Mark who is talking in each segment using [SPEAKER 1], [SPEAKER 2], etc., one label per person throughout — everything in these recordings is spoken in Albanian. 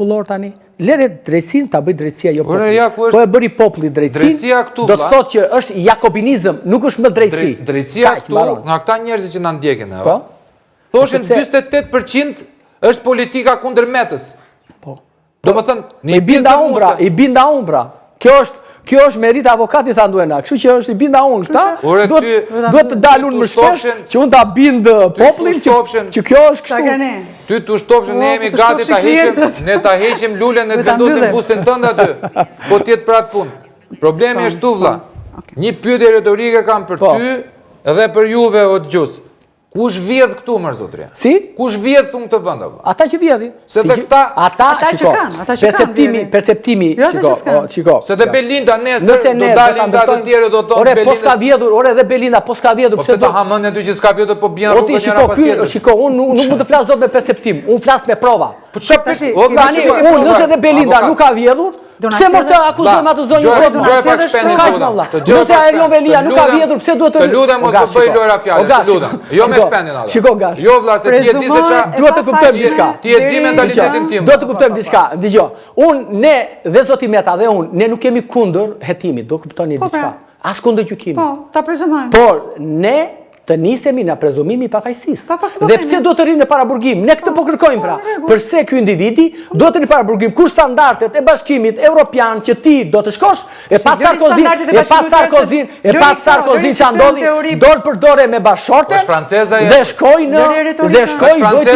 [SPEAKER 1] popullor tani. Lere drejtsin ta bëj drejtësia jo populli.
[SPEAKER 2] Po
[SPEAKER 1] e bëri populli drejtsin, do të thotë që është jakobinizëm, nuk është më drejtësi.
[SPEAKER 2] Drejtësia këtu, nga këta njerëzit që na ndjekin, thoshin 48% është politika kundër metës.
[SPEAKER 1] Po.
[SPEAKER 2] Do më thënë,
[SPEAKER 1] i binda umbra. Kjo është merit avokati, tha nduena, kështu që është i binda unë, këta, duhet të dalë unë më shpesh, që unë ta bindë poplin, që kjo është kështu.
[SPEAKER 2] Ty të ushtofshin, ne jemi gati ta heqim lullën e të vendosim bustin tënde aty, po tjetë për atë punë. Problemi është tu, vlla. Një pyetje retorike kam për ty edhe për juve o dëgjues. Kush vjedh këtu, mërë zotria?
[SPEAKER 1] Si?
[SPEAKER 2] Kush vjedh këtu në të vënda?
[SPEAKER 1] Ata që vjedhin.
[SPEAKER 2] Se dhe këta...
[SPEAKER 1] Ata që kanë. Perceptimi, shiko.
[SPEAKER 2] Se dhe Belinda nesër, do dalin nga të tjere, do tonë
[SPEAKER 1] Belinda... Ore, po s'ka vjedhur, ore dhe Belinda, po s'ka vjedhur.
[SPEAKER 2] Po se do hamën e ty që s'ka vjedhur, po bjen rrugë njëra pas tjetër.
[SPEAKER 1] Shiko, unë nuk mund të flasë do me perceptim, unë flasë me prova.
[SPEAKER 2] Po që përshi?
[SPEAKER 1] Unë nëse dhe Belinda nuk ka vjedhur, pse më të akuzojmë atë zonjë nëse Erion Velia nuk ka vjedhur, pse duhet të...
[SPEAKER 2] Të ludem mos të bëj lojra fjallës, të ludem. Jo me shpendin alla.
[SPEAKER 1] Shiko, Gash.
[SPEAKER 2] Jo vla, se ti e di se qa...
[SPEAKER 1] Duhet të kuptojmë diçka.
[SPEAKER 2] Ti e di mentalitetin tim.
[SPEAKER 1] Duhet të kuptojmë diçka. Dëgjoj. Unë, ne, dhe zoti Meta dhe unë, ne nuk kemi kundër hetimit. Do kuptoni diçka. As kundër gjykimit.
[SPEAKER 3] Po, ta prezumojmë.
[SPEAKER 1] Por, ne të nisemi në prezumimi pa fajsisë. Dhe pse do të rinë në paraburgim? Ne këtë po kërkojmë pra. Përse ky individi do të rinë në paraburgim kur standardet e bashkimit evropian që ti do të shkosh, e pas Sarkozy që ndodhi dorë për dore me bashorten dhe shkoj vojti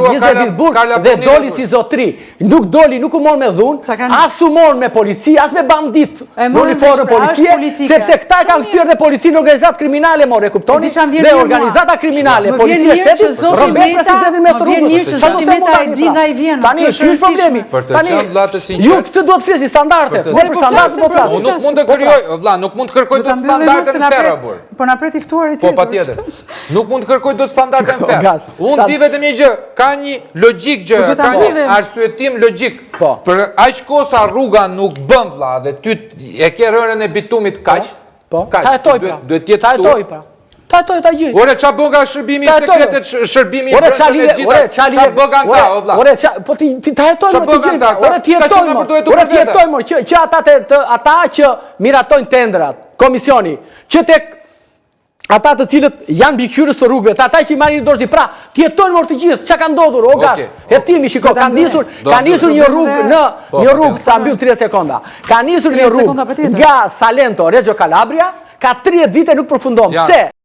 [SPEAKER 1] Vizedilburg dhe doli si zotri. Nuk doli, nuk u mor me dhunë, as u mor me polici, as me bandit në uniformën policie, sepse këta kanë kthyer dhe policinë organizat kriminale, more, kuptoni? Dhe organizata kriminale, policia shtetit, rëmbet presidentin me rrugës.
[SPEAKER 3] Më vjen mirë që zoti Meta e di nga i vjen.
[SPEAKER 1] Tani, kjo është problemi. Ju këtë duhet fresi standardet. Unë për standardet po flas.
[SPEAKER 2] Nuk mund të kërkoj, vlla, nuk mund të kërkoj dot standardet në ferr apo.
[SPEAKER 3] Po na pret i ftuar i tjetër.
[SPEAKER 2] Po patjetër. Nuk mund të kërkoj dot standardet në ferr. Unë di vetëm një gjë, ka një logjik gjë, ka një arsyetim logjik. Për aq kohë sa rruga nuk bën vlla dhe ty e ke rënën e bitumit kaq.
[SPEAKER 1] Po. Ta hetoj pra.
[SPEAKER 2] Duhet të jetë
[SPEAKER 1] Ta gjej.
[SPEAKER 2] Ore, qa bëga shërbimi i sekretet, shërbimi i brendshëm e gjitha, qa bëga në ta, o vla?
[SPEAKER 1] Ore, po ti ta hetojmë, ore ti hetojmë, që ata që miratojnë tendrat, komisioni, që tek ata të cilët janë mbikëqyrës të rrugëve, ata që i marrin dorëzi, pra, ti hetojmë orë të gjithë, që ka ndodhur, o Gash, hetimi, shiko, ka nisur një rrugë, sa mbyll 30 sekonda, ka nisur një rrugë nga Salento, Reggio Calabria, ka 30 vite nuk përfundon, pse?